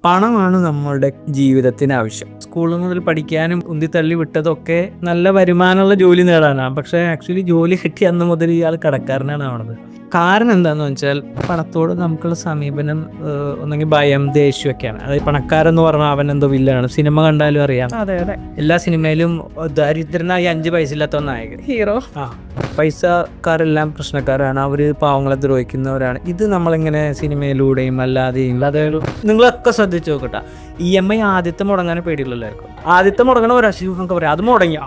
പണമാണ് നമ്മളുടെ ജീവിതത്തിന് ആവശ്യം. സ്കൂളിൽ മുതൽ പഠിക്കാനും ഉന്തിത്തള്ളി വിട്ടതൊക്കെ നല്ല വരുമാനമുള്ള ജോലി നേടാനാണ്. പക്ഷേ ആക്ച്വലി ജോലി കിട്ടിയ അന്ന് മുതൽ ഇയാൾ കടക്കാരനാണ് ആവണത്. കാരണം എന്താണെന്ന് വെച്ചാൽ പണത്തോട് നമുക്കുള്ള സമീപനം ഒന്നെങ്കിൽ ഭയം, ദേഷ്യമൊക്കെയാണ്. അതായത് പണക്കാരെന്ന് പറഞ്ഞാൽ അവൻ എന്തോ വില്ലാണ്. സിനിമ കണ്ടാലും അറിയാം. അതെ അതെ, എല്ലാ സിനിമയിലും ദരിദ്രനായി 5 പൈസ ഇല്ലാത്ത നായകൻ, ഹീറോ. പൈസക്കാരെല്ലാം പ്രശ്നക്കാരാണ്, അവർ പാവങ്ങളെ ദ്രോഹിക്കുന്നവരാണ്. ഇത് നമ്മളിങ്ങനെ സിനിമയിലൂടെയും അല്ലാതെയും നിങ്ങളൊക്കെ ശ്രദ്ധിച്ചു നോക്കട്ടെ. EMI ആദ്യത്തെ മുടങ്ങാൻ പേടിയുള്ളവർക്കും, ആദ്യത്തെ മുടങ്ങണ ഒരശീവൊക്കെ പറയാം, അത് മുടങ്ങിയ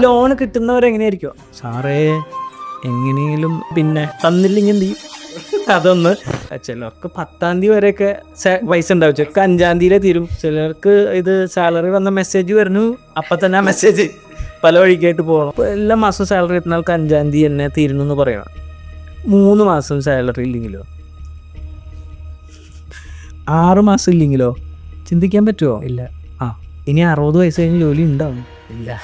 ലോൺ കിട്ടുന്നവരെങ്ങനെയായിരിക്കും, സാറേ എങ്ങനെയും പിന്നെ തന്നില്ലെങ്കിൽ എന്ത് ചെയ്യും. അതൊന്ന് ചിലർക്ക് 10-ാം തീയതി വരെയൊക്കെ പൈസ ഉണ്ടാവും, ചിലർക്ക് 5-ാം തീയതിയിലെ തീരും. ചിലർക്ക് ഇത് സാലറി വന്ന മെസ്സേജ് വരുന്നു, അപ്പം തന്നെ ആ മെസ്സേജ് പല വഴിക്കായിട്ട് പോകണം. അപ്പോൾ എല്ലാ മാസവും സാലറി കിട്ടുന്ന ആൾക്ക് 5-ാം തീയതി തന്നെ തീരുന്നു എന്ന് പറയണം. 3 മാസം സാലറി ഇല്ലെങ്കിലോ, 6 മാസം ഇല്ലെങ്കിലോ ചിന്തിക്കാൻ പറ്റുമോ? ഇല്ല. ഇനി 60 വയസ്സ് കഴിഞ്ഞ് ജോലി ഉണ്ടാവും? ഇല്ല.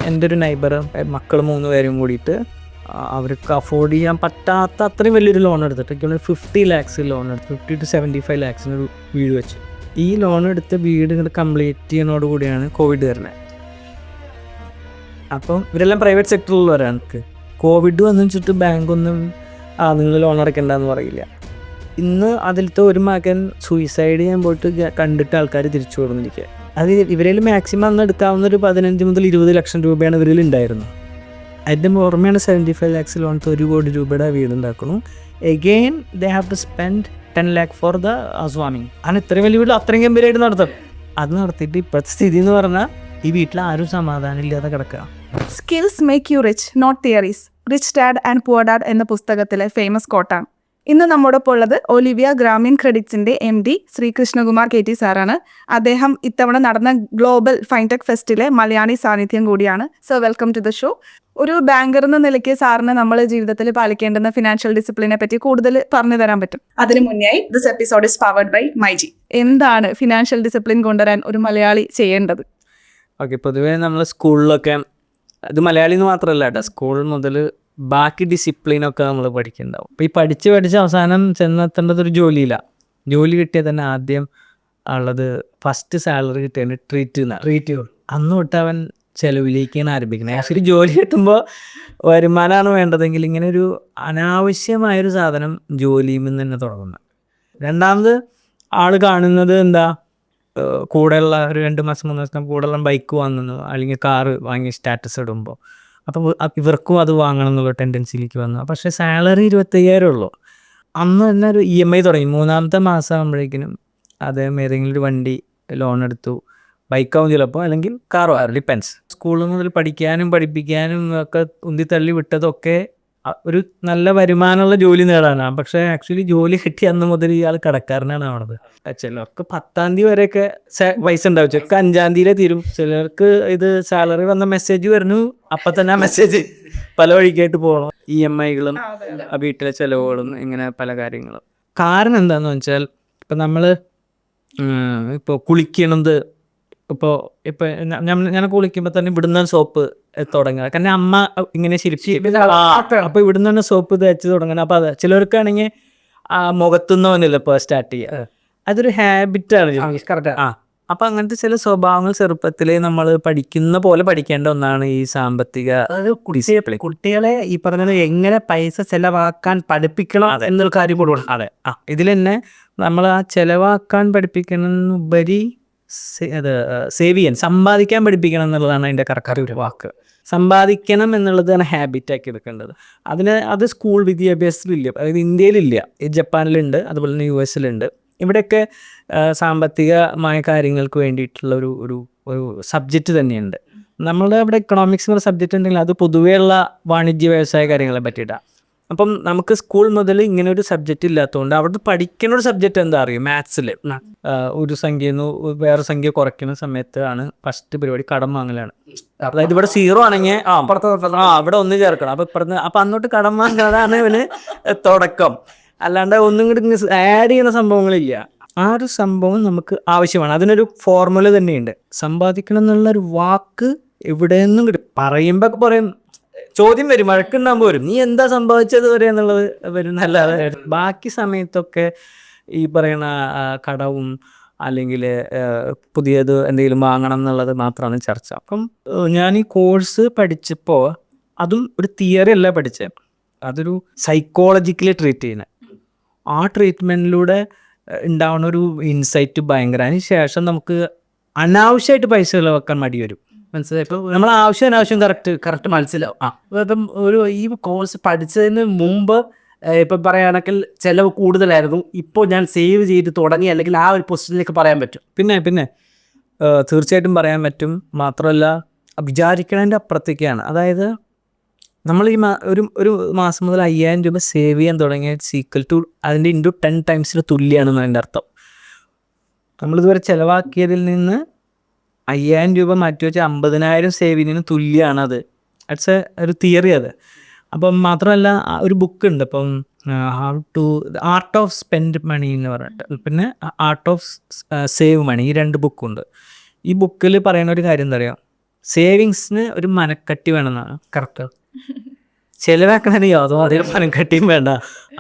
എൻ്റെ ഒരു നൈബർ മക്കൾ 3 പേരും കൂടിയിട്ട് അവർക്ക് അഫോർഡ് ചെയ്യാൻ പറ്റാത്ത അത്രയും വലിയൊരു ലോൺ എടുത്തിട്ട് 50 lakhs ലോൺ എടുത്ത് 50 to 75 lakhs ഒരു വീട് വെച്ച്. ഈ ലോൺ എടുത്ത് വീട് ഇങ്ങോട്ട് കംപ്ലീറ്റ് ചെയ്യുന്നതോടുകൂടിയാണ് കോവിഡ് വരുന്നത്. അപ്പം ഇവരെല്ലാം പ്രൈവറ്റ് സെക്ടറിലുള്ളവരാണ്. കോവിഡ് വന്നു വെച്ചിട്ട് ബാങ്കൊന്നും നിങ്ങൾ ലോൺ അടയ്ക്കണ്ടെന്ന് പറയില്ല. ഇന്ന് അതിലത്തെ ഒരു മകൻ സൂയിസൈഡ് ചെയ്യാൻ പോയിട്ട് കണ്ടിട്ട് ആൾക്കാർ തിരിച്ചു കൊടുന്നിരിക്കുക. അത് ഇവരിൽ മാക്സിമം അന്ന് എടുക്കാവുന്ന ഒരു 15 മുതൽ 20 ലക്ഷം രൂപയാണ് ഇവരിൽ ഉണ്ടായിരുന്നത്. അതിൻ്റെ പുറമെയാണ് 75 lakhs ലോൺ 1 കോടി രൂപയുടെ വീടുണ്ടാക്കുന്നു. Again they have to spend 10 lakh for the house വാമിങ്. അങ്ങനെ ഇത്രയും വലിയ വീട്ടിൽ അത്രയും ഗംഭീരമായിട്ട് നടത്തും. അത് നടത്തിയിട്ട് ഇപ്പോഴത്തെ സ്ഥിതി എന്ന് പറഞ്ഞാൽ ഈ വീട്ടിൽ ആരും സമാധാനം ഇല്ലാതെ കിടക്കുക. Skills make you rich, not theories. Rich dad and poor dad എന്ന പുസ്തകത്തിലെ ഫേമസ് കോട്ടാണ്. ഇന്ന് നമ്മോടൊപ്പം ഉള്ളത് ഒലിവിയ ഗ്രാമീൺ ക്രെഡിറ്റ്സിന്റെ MD ശ്രീകൃഷ്ണകുമാർ KT സാറാണ്. അദ്ദേഹം ഇത്തവണ നടന്ന ഗ്ലോബൽ ഫൈൻടെക് ഫെസ്റ്റിലെ മലയാളി സാന്നിധ്യം കൂടിയാണ്. So welcome to the show. ഒരു ബാങ്കർ എന്ന നിലയ്ക്ക് സാറിന് നമ്മൾ ജീവിതത്തിൽ പാലിക്കേണ്ടുന്ന ഫിനാൻഷ്യൽ ഡിസിപ്ലിനെ പറ്റി കൂടുതൽ പറഞ്ഞു തരാൻ പറ്റും. അതിനു മുന്നേ this episode is powered by myG. എന്താണ് ഫിനാൻഷ്യൽ ഡിസിപ്ലിൻ കൊണ്ടുവരാൻ ഒരു മലയാളി ചെയ്യേണ്ടത്? ഓക്കെ, പൊതുവേ നമ്മൾ സ്കൂളിലൊക്കെ, അത് മലയാളി എന്ന് മാത്രമല്ല കേട്ടോ, സ്കൂൾ മുതൽ ബാക്കി ഡിസിപ്ലിനൊക്കെ നമ്മൾ പഠിക്കുന്നുണ്ടാവും. അപ്പോൾ ഈ പഠിച്ച് അവസാനം ചെന്നെത്തേണ്ടത് ഒരു ജോലിയില്ല. ജോലി കിട്ടിയാൽ തന്നെ ആദ്യം ഉള്ളത് ഫസ്റ്റ് സാലറി കിട്ടിയതിന് ട്രീറ്റ് അന്ന് തൊട്ട് അവൻ ചിലവിലേക്കാണ് ആരംഭിക്കുന്നത്. ആക്ച്വലി ജോലി കിട്ടുമ്പോൾ വരുമാനമാണ് വേണ്ടതെങ്കിൽ ഇങ്ങനെ ഒരു അനാവശ്യമായൊരു സാധനം ജോലിയിൽ നിന്ന് തന്നെ തുടങ്ങുന്നത്. രണ്ടാമത് ആൾ കാണുന്നത് എന്താ, കൂടെയുള്ള ഒരു 2 മാസം 3 മാസം കൂടെയുള്ള ബൈക്ക് വാങ്ങുന്നു അല്ലെങ്കിൽ കാറ് വാങ്ങി സ്റ്റാറ്റസ് ഇടുമ്പോൾ അപ്പോൾ ഇവർക്കും അത് വാങ്ങണം എന്നുള്ള ടെൻഡൻസിയിലേക്ക് വന്നു. പക്ഷേ സാലറി 25,000 ഉള്ളൂ. അന്ന് തന്നെ ഒരു EMI തുടങ്ങി. 3-ാമത്തെ മാസം ആകുമ്പോഴേക്കിനും അദ്ദേഹം ഏതെങ്കിലും ഒരു വണ്ടി ലോൺ എടുത്തു, ബൈക്കാവും ചിലപ്പോൾ, അല്ലെങ്കിൽ കാറോ, ഡിപ്പെൻസ്. സ്കൂളിൽ മുതൽ പഠിക്കാനും പഠിപ്പിക്കാനും ഒക്കെ ഉന്തിത്തള്ളി വിട്ടതൊക്കെ ഒരു നല്ല വരുമാനമുള്ള ജോലി നേടാനാണ്. പക്ഷേ ആക്ച്വലി ജോലി കിട്ടിയ അന്ന് മുതൽ ഇയാൾ കടക്കാരനാണ് ആവണത്. ചിലർക്ക് 10-ാം തീയതി വരെയൊക്കെ പൈസ ഉണ്ടാവും, ചിലർക്ക് 5-ാം തീയതിയിലെ തീരും. ചിലർക്ക് ഇത് സാലറി വന്ന മെസ്സേജ് വരുന്നു, അപ്പം തന്നെ ആ മെസ്സേജ് പല വഴിക്കായിട്ട് പോകണം. EMIകളും വീട്ടിലെ ചിലവുകളും ഇങ്ങനെ പല കാര്യങ്ങളും. കാരണം എന്താണെന്ന് വെച്ചാൽ ഇപ്പം നമ്മൾ ഇപ്പോൾ കുളിക്കണത്, ഇപ്പോൾ ഞാൻ കുളിക്കുമ്പോൾ തന്നെ ഇവിടുന്ന് സോപ്പ് തുടങ്ങുക. കാരണം അമ്മ ഇങ്ങനെ അപ്പോൾ ഇവിടുന്ന് തന്നെ സോപ്പ് തേച്ച് തുടങ്ങണം. അപ്പോൾ അത് ചിലർക്കാണെങ്കിൽ മുഖത്തുനിന്ന് വന്നില്ല ഇപ്പോൾ സ്റ്റാർട്ട് ചെയ്യുക. അതൊരു ഹാബിറ്റാണ്. അപ്പം അങ്ങനത്തെ ചില സ്വഭാവങ്ങൾ ചെറുപ്പത്തിലേ നമ്മൾ പഠിക്കുന്ന പോലെ പഠിക്കേണ്ട ഒന്നാണ് ഈ സാമ്പത്തിക. കുട്ടികളെ ഈ പറഞ്ഞത് എങ്ങനെ പൈസ ചെലവാക്കാൻ പഠിപ്പിക്കണം എന്നൊരു കാര്യം കൂടെ. അതെ, ഇതിൽ തന്നെ നമ്മൾ ആ ചെലവാക്കാൻ പഠിപ്പിക്കുന്നതിനുപരി അത് സേവ് ചെയ്യാൻ, സമ്പാദിക്കാൻ പഠിപ്പിക്കണം എന്നുള്ളതാണ് അതിൻ്റെ കറക്റ്റ് ഒരു വാക്ക്. സമ്പാദിക്കണം എന്നുള്ളതാണ് ഹാബിറ്റാക്കി എടുക്കേണ്ടത്. അത് സ്കൂൾ വിദ്യാഭ്യാസത്തിലില്ല. അതായത് ഇന്ത്യയിലില്ല, ജപ്പാനിലുണ്ട്, അതുപോലെ തന്നെ US-ലുണ്ട്. ഇവിടെയൊക്കെ സാമ്പത്തികമായ കാര്യങ്ങൾക്ക് വേണ്ടിയിട്ടുള്ള ഒരു സബ്ജക്റ്റ് തന്നെയുണ്ട്. നമ്മളുടെ അവിടെ എക്കണോമിക്സ് എന്ന സബ്ജക്റ്റ് ഉണ്ടെങ്കിൽ അത് പൊതുവെയുള്ള വാണിജ്യ വ്യവസായ കാര്യങ്ങളെ പറ്റിയിട്ടാണ്. അപ്പം നമുക്ക് സ്കൂൾ മുതൽ ഇങ്ങനെ ഒരു സബ്ജക്റ്റ് ഇല്ലാത്തതുകൊണ്ട് അവിടെ പഠിക്കുന്ന ഒരു സബ്ജക്റ്റ് എന്താ അറിയും, മാത്സിൽ ഒരു സംഖ്യന്ന് വേറെ സംഖ്യ കുറയ്ക്കുന്ന സമയത്ത് ആണ് ഫസ്റ്റ് പരിപാടി കടം വാങ്ങലാണ്. അതായത് ഇവിടെ 0 ആണെങ്കിൽ അവിടെ 1 ചേർക്കണം. അപ്പം ഇപ്പുറത്ത് അപ്പം അന്നോട്ട് കടം വാങ്ങുന്നതാണ് ഇവന് തുടക്കം. അല്ലാണ്ട് ഒന്നും കൂടി ആഡ് ചെയ്യുന്ന സംഭവങ്ങളില്ല. ആ ഒരു സംഭവം നമുക്ക് ആവശ്യമാണ്. അതിനൊരു ഫോർമുല തന്നെയുണ്ട്. സമ്പാദിക്കണം എന്നുള്ളൊരു വാക്ക് എവിടെ നിന്നും കിട്ടും. പറയുമ്പോൾ പറയും, ചോദ്യം വരും, വഴക്കുണ്ടാകുമ്പോൾ വരും, നീ എന്താ സംഭവിച്ചത് വരെ എന്നുള്ളത് വരും. നല്ലത് ബാക്കി സമയത്തൊക്കെ ഈ പറയുന്ന കടവും അല്ലെങ്കിൽ പുതിയത് എന്തെങ്കിലും വാങ്ങണം എന്നുള്ളത് മാത്രമാണ് ചർച്ച. അപ്പം ഞാൻ ഈ കോഴ്സ് പഠിച്ചപ്പോൾ അതും ഒരു തിയറി അല്ല പഠിച്ചത്, അതൊരു സൈക്കോളജിക്കലി ട്രീറ്റ് ചെയ്യുന്നത്. ആ ട്രീറ്റ്മെൻറ്റിലൂടെ ഉണ്ടാവുന്ന ഒരു ഇൻസൈറ്റ് ഭയങ്കര. അതിന് ശേഷം നമുക്ക് അനാവശ്യമായിട്ട് പൈസ ചിലവാക്കാൻ മടി വരും. മനസ്സിലായി? ഇപ്പോൾ നമ്മൾ അനാവശ്യം കറക്റ്റ് മനസ്സിലാവും. ഇപ്പം ഒരു ഈ കോഴ്സ് പഠിച്ചതിന് മുമ്പ് ഇപ്പം പറയുകയാണെങ്കിൽ ചിലവ് കൂടുതലായിരുന്നു, ഇപ്പോൾ ഞാൻ സേവ് ചെയ്ത് തുടങ്ങി, അല്ലെങ്കിൽ ആ ഒരു പൊസിഷനിലേക്ക് പറയാൻ പറ്റും? പിന്നെ തീർച്ചയായിട്ടും പറയാൻ പറ്റും. മാത്രമല്ല വിചാരിക്കണതിൻ്റെ അപ്പുറത്തേക്കാണ്. അതായത് നമ്മൾ ഈ ഒരു മാസം മുതൽ 5,000 രൂപ സേവ് ചെയ്യാൻ തുടങ്ങിയ ഈക്വൽ ടു അതിൻ്റെ ഇൻറ്റു 10 ടൈംസിന് തുല്യമാണെന്ന് അതിൻ്റെ അർത്ഥം. നമ്മളിതുവരെ ചിലവാക്കിയതിൽ നിന്ന് 5,000 രൂപ മാറ്റി വെച്ച് 50,000 സേവ് ചെയ്യുന്നതിന് തുല്യമാണത്. അറ്റ്സ് ഒരു തിയറി അത്. അപ്പം മാത്രമല്ല ഒരു ബുക്ക് ഉണ്ട്, അപ്പം ആർട്ട് ഓഫ് സ്പെൻഡ് മണി എന്ന് പറഞ്ഞിട്ട്, പിന്നെ ആർട്ട് ഓഫ് സേവ് മണി, ഈ 2 ബുക്കുണ്ട്. ഈ ബുക്കിൽ പറയുന്ന ഒരു കാര്യം എന്താ പറയുക, സേവിങ്സിന് ഒരു മനക്കട്ടി വേണമെന്നാണ്. കറക്റ്റ്. ചിലവാക്കണതിന് യാതൊരു മനക്കട്ടിയും വേണ്ട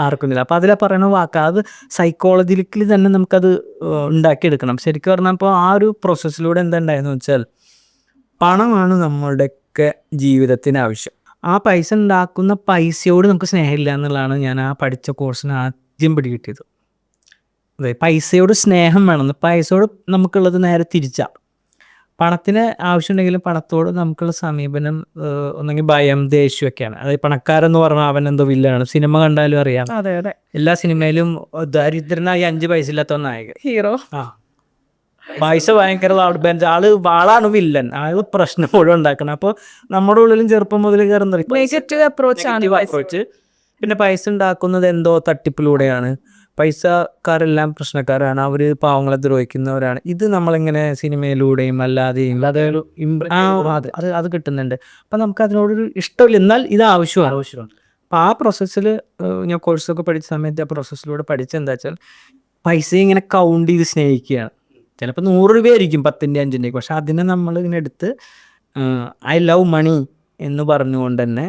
ആർക്കുന്നില്ല. അപ്പം അതിലെ പറയുന്ന വാക്ക് അത് സൈക്കോളജിക്കലി തന്നെ നമുക്കത് ഉണ്ടാക്കിയെടുക്കണം. ശരിക്കും പറഞ്ഞാൽ ഇപ്പോൾ ആ ഒരു പ്രോസസ്സിലൂടെ എന്താ ഉണ്ടായെന്ന് വെച്ചാൽ, പണമാണ് നമ്മളുടെയൊക്കെ ജീവിതത്തിന് ആവശ്യം. ആ പൈസ ഉണ്ടാക്കുന്ന പൈസയോട് നമുക്ക് സ്നേഹമില്ല എന്നുള്ളതാണ് ഞാൻ ആ പഠിച്ച കോഴ്സിന് ആദ്യം പിടികിട്ടിയത്. അതെ, പൈസയോട് സ്നേഹം വേണമെന്ന്. പൈസയോട് നമുക്കുള്ളത് നേരെ തിരിച്ചാണ്. പണത്തിന് ആവശ്യമുണ്ടെങ്കിലും പണത്തോട് നമുക്കുള്ള സമീപനം ഒന്നെങ്കിൽ ഭയം, ദേഷ്യമൊക്കെയാണ്. അതായത് പണക്കാരെന്ന് പറഞ്ഞാൽ അവൻ എന്തോ വില്ലാണ്. സിനിമ കണ്ടാലും അറിയാം, അതെ അതെ, എല്ലാ സിനിമയിലും ദരിദ്രനായി 5 പൈസ ഇല്ലാത്ത നായകൻ, ഹീറോ. പൈസ ഭയങ്കര ലൗഡ് ബെഞ്ച്, ആളാണ് വില്ലൻ, ആള് പ്രശ്നം മുഴുവൻ ഉണ്ടാക്കണം. അപ്പോൾ നമ്മുടെ ഉള്ളിലും ചെറുപ്പം മുതൽ കയറുന്ന നെഗറ്റീവ് അപ്രോച്ച്. പിന്നെ പൈസ ഉണ്ടാക്കുന്നത് എന്തോ തട്ടിപ്പിലൂടെയാണ്, പൈസക്കാരെല്ലാം പ്രശ്നക്കാരാണ്, അവർ പാവങ്ങളെ ദ്രോഹിക്കുന്നവരാണ്. ഇത് നമ്മളിങ്ങനെ സിനിമയിലൂടെയും അല്ലാതെയും അതൊരു അത് കിട്ടുന്നുണ്ട്. അപ്പം നമുക്ക് അതിനോടൊരു ഇഷ്ടമില്ല, എന്നാൽ ഇത് ആവശ്യമാണ്. അപ്പം ആ പ്രോസസ്സിൽ ഞാൻ കോഴ്സൊക്കെ പഠിച്ച സമയത്ത് ആ പ്രോസസ്സിലൂടെ പഠിച്ചെന്താ വെച്ചാൽ, പൈസ ഇങ്ങനെ കൗണ്ട് ചെയ്ത് സ്നേഹിക്കുകയാണ്. ചിലപ്പോൾ 100 രൂപയായിരിക്കും 10ൻ്റെ 5ൻ്റെ, പക്ഷെ അതിനെ നമ്മൾ ഇങ്ങനെ എടുത്ത് ഐ ലവ് മണി എന്ന് പറഞ്ഞുകൊണ്ട് തന്നെ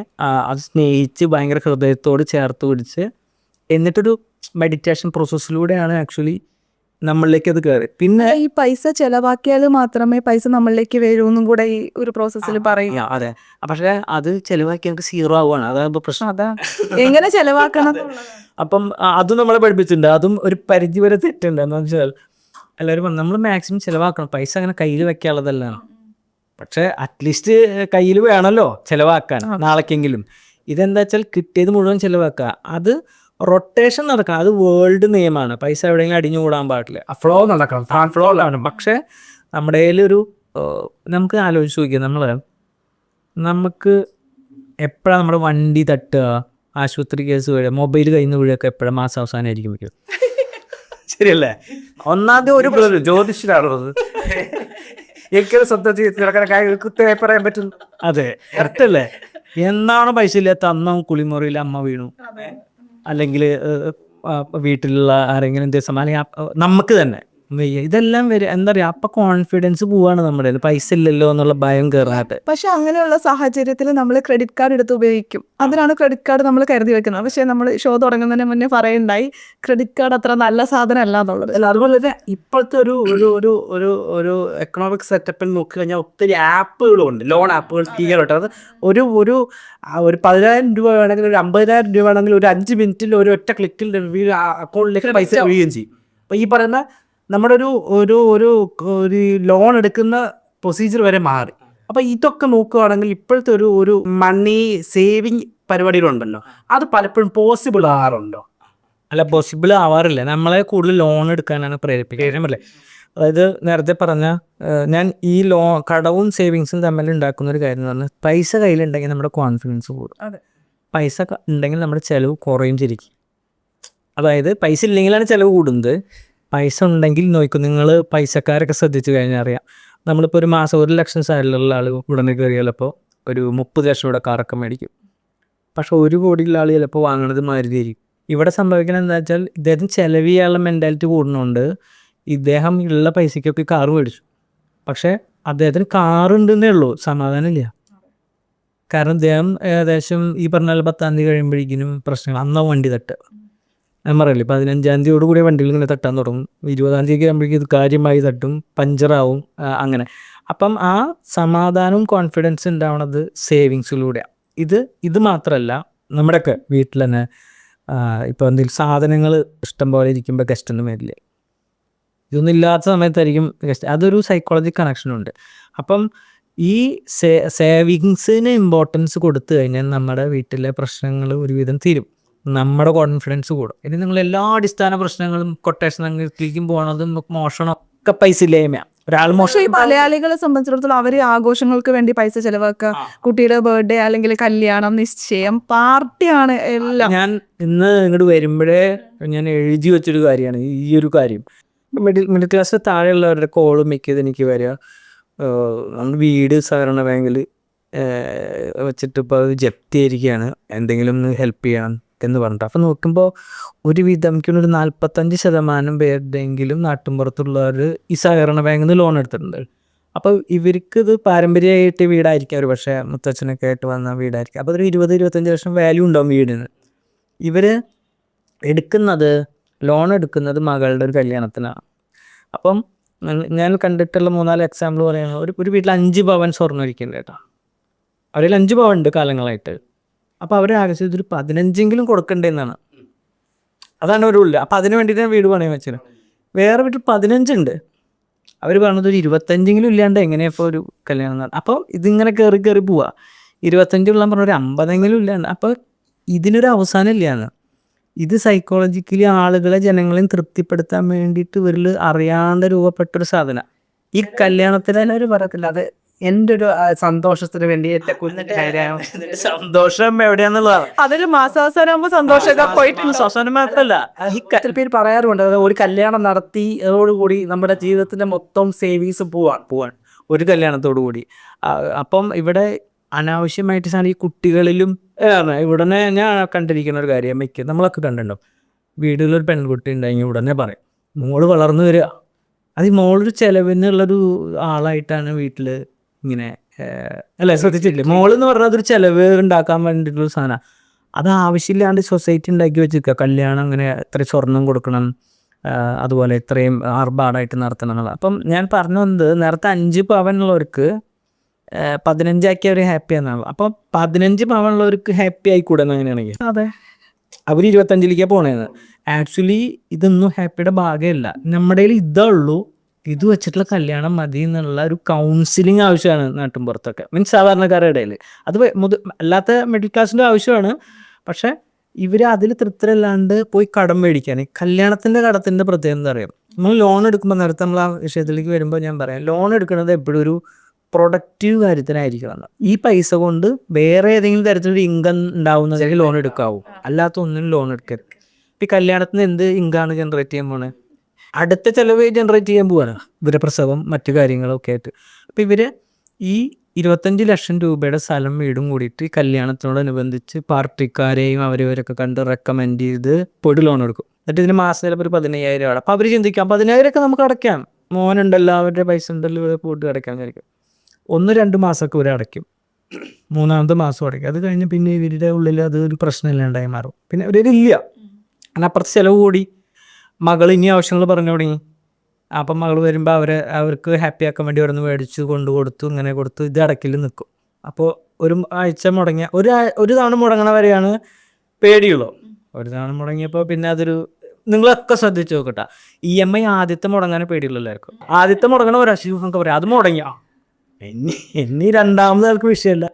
അത് സ്നേഹിച്ച് ഭയങ്കര ഹൃദയത്തോട് ചേർത്ത് പിടിച്ച്, എന്നിട്ടൊരു മെഡിറ്റേഷൻ പ്രോസസ്സിലൂടെയാണ് ആക്ച്വലി നമ്മളിലേക്ക് അത് കയറി. പിന്നെ ഈ പൈസ ചെലവാക്കിയാൽ മാത്രമേ പൈസ നമ്മളിലേക്ക് വരൂന്നും കൂടെ ഈ ഒരു പ്രോസസ്സിൽ പറയും. അതെ, പക്ഷേ അത് ചെലവാക്കി നമുക്ക് 0 ആവുകയാണ്. അതാണ് പ്രശ്നം. അതാ എങ്ങനെ ചെലവാക്കണം. അപ്പം അതും നമ്മളെ പഠിപ്പിച്ചിട്ടുണ്ട്. അതും ഒരു പരിധി വരെ തെറ്റുണ്ട്. എന്താണെന്ന് വെച്ചാൽ എല്ലാവരും പറഞ്ഞു നമ്മൾ മാക്സിമം ചിലവാക്കണം, പൈസ അങ്ങനെ കയ്യിൽ വെക്കാനുള്ളതല്ല. പക്ഷേ അറ്റ്ലീസ്റ്റ് കയ്യിൽ വേണമല്ലോ ചിലവാക്കാൻ നാളേക്കെങ്കിലും. ഇതെന്താ വെച്ചാൽ കിട്ടിയത് മുഴുവൻ ചിലവാക്കുക, അത് റൊട്ടേഷൻ നടക്കണം. അത് വേൾഡ് നിയമമാണ്. പൈസ എവിടെയെങ്കിലും അടിഞ്ഞു കൂടാൻ പാടില്ല, ഫ്ലോ നടക്കണം, ഫ്ലോ ആണ്. പക്ഷേ നമ്മുടെ കയ്യിലൊരു നമുക്ക് ആലോചിച്ച് നോക്കിയാൽ നമുക്ക് എപ്പോഴാണ് നമ്മുടെ വണ്ടി തട്ടുക, ആശുപത്രി കേസ് വീഴുക, മൊബൈൽ കയ്യിൽ നിന്ന് വീഴുകയൊക്കെ എപ്പോഴും മാസം അവസാനമായിരിക്കും വയ്ക്കും. ശരിയല്ലേ? ഒന്നാമത് ഒരു ജ്യോതിഷനാണത്. എനിക്കൊരു സ്വന്തം ജീവിതത്തിൽ പറയാൻ പറ്റും. അതെ, കറക്റ്റല്ലേ? എന്നാണ് പൈസ ഇല്ലാത്ത അന്ന് കുളിമുറിയിൽ അമ്മ വീണു, അല്ലെങ്കിൽ വീട്ടിലുള്ള ആരെങ്കിലും ദിവസം, അല്ലെങ്കിൽ നമുക്ക് തന്നെ വയ്യ, ഇതെല്ലാം വരും. എന്താ പറയുക, അപ്പം കോൺഫിഡൻസ് പോവാണ് നമ്മുടെ, പൈസ ഇല്ലല്ലോ എന്നുള്ള ഭയം കയറാതെ. പക്ഷെ അങ്ങനെയുള്ള സാഹചര്യത്തിൽ നമ്മൾ ക്രെഡിറ്റ് കാർഡ് എടുത്ത് ഉപയോഗിക്കും. അതിനാണ് ക്രെഡിറ്റ് കാർഡ് നമ്മൾ കരുതി വെക്കുന്നത്. പക്ഷേ നമ്മൾ ഷോ തുടങ്ങുന്നതിന് മുന്നേ പറയുണ്ടായി ക്രെഡിറ്റ് കാർഡ് അത്ര നല്ല സാധനം അല്ല എന്നുള്ളത്. അല്ല, അതുപോലെ തന്നെ ഇപ്പോഴത്തെ ഒരു എക്കണോമിക് സെറ്റപ്പിൽ നോക്കി കഴിഞ്ഞാൽ ഒത്തിരി ആപ്പുകളുണ്ട്, ലോൺ ആപ്പുകൾ ക്ലിയറായിട്ട്. അത് ഒരു 10,000 രൂപ വേണമെങ്കിൽ, ഒരു 50,000 രൂപ വേണമെങ്കിൽ ഒരു 5 മിനിറ്റിൽ ഒരു ഒറ്റ ക്ലിക്കിൽ അക്കൗണ്ടിലേക്ക് പൈസ വീഴുകയും ചെയ്യും. അപ്പോൾ ഈ പറയുന്ന നമ്മുടെ ഒരു ലോൺ എടുക്കുന്ന പ്രൊസീജിയർ വരെ മാറി. അപ്പോൾ ഇതൊക്കെ നോക്കുകയാണെങ്കിൽ ഇപ്പോഴത്തെ ഒരു മണി സേവിങ് പരിപാടികളുണ്ടല്ലോ, അത് പലപ്പോഴും പോസിബിൾ ആകാറുണ്ടോ? അല്ല, പോസിബിൾ ആവാറില്ല. നമ്മളെ കൂടുതൽ ലോൺ എടുക്കാനാണ് പ്രേരിപ്പിക്കുന്നത്. അതായത് നേരത്തെ പറഞ്ഞ ഞാൻ ഈ കടവും സേവിങ്സും തമ്മിൽ ഉണ്ടാക്കുന്ന ഒരു കാര്യം എന്ന് പറഞ്ഞാൽ, പൈസ കയ്യിലുണ്ടെങ്കിൽ നമ്മുടെ കോൺഫിഡൻസ് കൂടും, പൈസ ഉണ്ടെങ്കിൽ നമ്മുടെ ചിലവ് കുറയും ശരിക്കും. അതായത് പൈസ ഇല്ലെങ്കിലാണ് ചിലവ് കൂടുന്നത്. പൈസ ഉണ്ടെങ്കിൽ നോക്കും, നിങ്ങൾ പൈസക്കാരൊക്കെ ശ്രദ്ധിച്ചു കഴിഞ്ഞാൽ അറിയാം. നമ്മളിപ്പോൾ ഒരു മാസം 1 ലക്ഷം സാലറിയുള്ള ആൾ ഉടനെ കയറിയാലപ്പോൾ ഒരു 30 ലക്ഷം രൂപയുടെ കാറൊക്കെ മേടിക്കും. പക്ഷെ 1 കോടിയുള്ള ആൾ ചിലപ്പോൾ വാങ്ങണത് മാരുതിയായിരിക്കും. ഇവിടെ സംഭവിക്കുന്നത് എന്താ വെച്ചാൽ, ഇദ്ദേഹത്തിന് ചിലവ് ചെയ്യാനുള്ള മെൻറ്റാലിറ്റി കൂടുന്നതുകൊണ്ട് ഇദ്ദേഹം ഉള്ള പൈസയ്ക്കൊക്കെ കാറ് മേടിച്ചു. പക്ഷേ അദ്ദേഹത്തിന് കാറുണ്ടെന്നേ ഉള്ളൂ, സമാധാനമില്ല. കാരണം ഇദ്ദേഹം ഏകദേശം ഈ പറഞ്ഞ 10-ാം തീയതി കഴിയുമ്പോഴേക്കിനും പ്രശ്നങ്ങൾ, അന്നാ വണ്ടി തട്ടുക. ഞാൻ പറയില്ലേ 15-ാം തീയതിയോട് കൂടി വണ്ടികൾ ഇങ്ങനെ തട്ടാൻ തുടങ്ങും. 20-ാം തീയതി ആകുമ്പോഴേക്കും ഇത് കാര്യമായി തട്ടും, പഞ്ചറാവും, അങ്ങനെ. അപ്പം ആ സമാധാനവും കോൺഫിഡൻസ് ഉണ്ടാവണത് സേവിങ്സിലൂടെയാണ്. ഇത് മാത്രമല്ല, നമ്മുടെയൊക്കെ വീട്ടിൽ തന്നെ ഇപ്പോൾ എന്തെങ്കിലും സാധനങ്ങൾ ഇഷ്ടം പോലെ ഇരിക്കുമ്പോൾ ഗസ്റ്റൊന്നും വരില്ലേ. ഇതൊന്നും ഇല്ലാത്ത സമയത്തായിരിക്കും ഗസ്റ്റ്. അതൊരു സൈക്കോളജി കണക്ഷനുണ്ട്. അപ്പം ഈ സേവിങ്സിന് ഇമ്പോർട്ടൻസ് കൊടുത്തു കഴിഞ്ഞാൽ നമ്മുടെ വീട്ടിലെ പ്രശ്നങ്ങൾ ഒരുവിധം തീരും, നമ്മുടെ കോൺഫിഡൻസ് കൂടും. ഇനി നിങ്ങൾ എല്ലാ അടിസ്ഥാന പ്രശ്നങ്ങളും കൊട്ടേഷൻ അംഗത്തിലേക്കും പോകണതും മോഷണം ഒക്കെ പൈസ ഇല്ലായ്മയാണ്. ഒരാൾ പക്ഷേ ഈ മലയാളികളെ സംബന്ധിച്ചിടത്തോളം അവർ ആഘോഷങ്ങൾക്ക് വേണ്ടി പൈസ ചെലവാക്കുക, കുട്ടിയുടെ ബർത്ത്ഡേ അല്ലെങ്കിൽ കല്യാണം, നിശ്ചയം, പാർട്ടിയാണ് എല്ലാം. ഞാൻ ഇന്ന് ഇങ്ങോട്ട് വരുമ്പോഴേ ഞാൻ എഴുതി വെച്ചൊരു കാര്യമാണ് ഈ ഒരു കാര്യം. മിഡിൽ ക്ലാസ് താഴെയുള്ളവരുടെ കോള് മിക്കത് എനിക്ക് വരിക, നമ്മൾ വീട് സഹകരണ ബാങ്കിൽ വെച്ചിട്ട് ഇപ്പോൾ അത് ജപ്തി ആയിരിക്കുകയാണ്, എന്തെങ്കിലും ഒന്ന് ഹെൽപ്പ് ചെയ്യാൻ എന്ന് പറഞ്ഞിട്ട്. അപ്പോൾ നോക്കുമ്പോൾ ഒരുവിധം എനിക്കൊരു 45% പേരുടെയെങ്കിലും നാട്ടിൻപുറത്തുള്ളവർ ഈ സഹകരണ ബാങ്കിൽ നിന്ന് ലോൺ എടുത്തിട്ടുണ്ട്. അപ്പോൾ ഇവർക്ക് ഇത് പാരമ്പര്യമായിട്ട് വീടായിരിക്കും, ഒരു പക്ഷേ മുത്തച്ഛനൊക്കെ ആയിട്ട് വന്ന വീടായിരിക്കും. അപ്പോൾ ഒരു 20-25 വർഷം വാല്യൂ ഉണ്ടാവും വീടിന്. ഇവർ ലോൺ എടുക്കുന്നത് മകളുടെ ഒരു കല്യാണത്തിനാണ്. അപ്പം ഞാൻ കണ്ടിട്ടുള്ള 3-4 എക്സാമ്പിൾ പറയുന്നത്, ഒരു വീട്ടിൽ 5 പവൻ സ്വർണ്ണം ഇരിക്കുന്നുണ്ട് കേട്ടോ. അവരിൽ 5 പവൻ ഉണ്ട് കാലങ്ങളായിട്ട്. അപ്പോൾ അവർ ആകെ ഇതൊരു 15 കൊടുക്കണ്ടേന്നാണ്. അതാണ് ഒരു ഉള്ളിൽ. അപ്പോൾ അതിന് വേണ്ടിയിട്ട് വീട് പണയം വെച്ചത്. വേറെ വീട്ടിൽ 15 ഉണ്ട്. അവർ പറഞ്ഞത് ഒരു 25 ഇല്ലാണ്ട് എങ്ങനെയാണ് ഇപ്പോൾ ഒരു കല്യാണം നടന്നത്. അപ്പോൾ ഇതിങ്ങനെ കയറി പോവുക. 25 പറഞ്ഞ ഒരു 50 ഇല്ലാണ്ട്. അപ്പോൾ ഇതിനൊരു അവസാനം ഇല്ലയാണ്. ഇത് സൈക്കോളജിക്കലി ജനങ്ങളെയും തൃപ്തിപ്പെടുത്താൻ വേണ്ടിയിട്ട് ഇവരിൽ അറിയാണ്ട് രൂപപ്പെട്ടൊരു സാധനം. ഈ കല്യാണത്തിന് തന്നെ ഒരു പറയത്തില്ല, അത് എൻ്റെ ഒരു സന്തോഷത്തിന് വേണ്ടി സന്തോഷം എവിടെയാന്നുള്ളതാണ്. അതൊരു മാസാവസാനമാകുമ്പോൾ സന്തോഷമൊക്കെ പോയിട്ട് അവസാനം മാത്രമല്ല, ഒത്തിരി പേര് പറയാറുണ്ട്, ഒരു കല്യാണം നടത്തി അതോടുകൂടി നമ്മുടെ ജീവിതത്തിന്റെ മൊത്തം സേവിങ്സ് പോവാൻ ഒരു കല്യാണത്തോടു കൂടി. അപ്പം ഇവിടെ അനാവശ്യമായിട്ട് സാധനം ഈ കുട്ടികളിലും ഉടനെ ഞാൻ കണ്ടിരിക്കുന്ന ഒരു കാര്യം, നമ്മളൊക്കെ കണ്ടിട്ടുണ്ടോ, വീട്ടിലൊരു പെൺകുട്ടി ഉണ്ടെങ്കിൽ ഉടനെ പറയും മോള് വളർന്നു വരിക. അത് ഈ മോളൊരു ചിലവിനുള്ളൊരു ആളായിട്ടാണ് വീട്ടിൽ ഇങ്ങനെ അല്ലേ, ശ്രദ്ധിച്ചിട്ടില്ലേ? മോളെന്ന് പറഞ്ഞാൽ അതൊരു ചിലവ് ഉണ്ടാക്കാൻ വേണ്ടിയിട്ടുള്ള സാധനമാണ്. അത് ആവശ്യമില്ലാണ്ട് സൊസൈറ്റി ഉണ്ടാക്കി വെച്ചിരിക്കുക. കല്യാണം അങ്ങനെ ഇത്ര സ്വർണം കൊടുക്കണം, അതുപോലെ ഇത്രയും ആർഭാടായിട്ട് നടത്തണം എന്നുള്ള. അപ്പം ഞാൻ പറഞ്ഞു വന്നത്, നേരത്തെ 5 പവനുള്ളവർക്ക് 15 ആക്കിയ അവർ ഹാപ്പി എന്നാണ്. അപ്പം 15 പവനുള്ളവർക്ക് ഹാപ്പി ആയിക്കൂടെ അങ്ങനെയാണെങ്കിൽ? അതെ, അവർ 25 പോണേന്ന്. ആക്ച്വലി ഇതൊന്നും ഹാപ്പിയുടെ ഭാഗമല്ല. നമ്മുടെ കയ്യിൽ ഇതേ ഉള്ളൂ, ഇത് വെച്ചിട്ടുള്ള കല്യാണം മതി എന്നുള്ള ഒരു കൗൺസിലിംഗ് ആവശ്യമാണ് നാട്ടിൻപുറത്തൊക്കെ, മീൻസ് സാധാരണക്കാരുടെ ഇടയിൽ. അത് അല്ലാത്ത മിഡിൽ ക്ലാസ്സിൻ്റെ ആവശ്യമാണ്. പക്ഷേ ഇവർ അതിൽ തൃപ്തരല്ലാണ്ട് പോയി കടം മേടിക്കാൻ. കല്യാണത്തിൻ്റെ കടത്തിൻ്റെ പ്രത്യേകത എന്താ അറിയാം? നമ്മൾ ലോൺ എടുക്കുമ്പോൾ, നേരത്തെ നമ്മൾ ആ വിഷയത്തിലേക്ക് വരുമ്പോൾ ഞാൻ പറയാം, ലോൺ എടുക്കുന്നത് എപ്പോഴും ഒരു പ്രൊഡക്റ്റീവ് കാര്യത്തിനായിരിക്കണം. ഈ പൈസ കൊണ്ട് വേറെ ഏതെങ്കിലും തരത്തിലൊരു ഇൻകം ഉണ്ടാവുന്നതിന് ലോൺ എടുക്കാവൂ, അല്ലാത്ത ഒന്നിനും ലോൺ എടുക്കരുത്. ഈ കല്യാണത്തിന് എന്ത് ഇൻകമാണ് ജനറേറ്റ് ചെയ്യാൻ പോണേ? അടുത്ത ചിലവ് ജനറേറ്റ് ചെയ്യാൻ പോവാണ്, ഇവരെ പ്രസവം മറ്റു കാര്യങ്ങളൊക്കെ ആയിട്ട്. അപ്പോൾ ഇവർ ഈ 25 ലക്ഷം രൂപയുടെ സ്ഥലം വീടും കൂടിയിട്ട് ഈ കല്യാണത്തിനോടനുബന്ധിച്ച് പാർട്ടിക്കാരെയും അവരവരൊക്കെ കണ്ട് റെക്കമെൻഡ് ചെയ്ത് പൊടി ലോൺ എടുക്കും. എന്നിട്ട് ഇതിന് മാസം ചിലപ്പോൾ ഒരു 15,000 ആണ്. അപ്പോൾ അവർ ചിന്തിക്കാം 15,000 നമുക്ക് അടയ്ക്കാം, മോനുണ്ടല്ലോ, അവരുടെ പൈസ ഉണ്ടല്ലോ, ഇവിടെ പോയിട്ട് അടയ്ക്കാൻ വിചാരിക്കും. 1-2 മാസമൊക്കെ ഇവരെ അടയ്ക്കും, 3-ാമത്തെ മാസം അടയ്ക്കും. അത് കഴിഞ്ഞ് പിന്നെ ഇവരുടെ ഉള്ളിൽ അത് ഒരു പ്രശ്നമില്ലാണ്ടായി മാറും. പിന്നെ ഇവരില്ല, അതിനപ്പുറത്ത് ചിലവ് കൂടി. മകൾ ഇനി ആവശ്യങ്ങൾ പറഞ്ഞു തുടങ്ങി. അപ്പം മകൾ വരുമ്പോൾ അവർക്ക് ഹാപ്പി ആക്കാൻ വേണ്ടി ഓരോന്ന് മേടിച്ച് കൊടുത്തു, ഇങ്ങനെ കൊടുത്തു, ഇത് അടക്കിൽ നിൽക്കും. അപ്പോൾ ഒരു ആഴ്ച മുടങ്ങിയ ഒരു തവണ മുടങ്ങണ വരെയാണ് പേടിയുള്ളൂ. ഒരു തവണ മുടങ്ങിയപ്പോൾ പിന്നെ അതൊരു, നിങ്ങളൊക്കെ ശ്രദ്ധിച്ച് നോക്കട്ടെ, EMI ആദ്യത്തെ മുടങ്ങാനേ പേടിയുള്ളൂ എല്ലാവർക്കും. ആദ്യത്തെ മുടങ്ങണ ഒരാശയം എന്നൊക്കെ പറയാം, അത് മുടങ്ങിയ ഇനി രണ്ടാമത് ആൾക്ക് വിഷയമല്ല.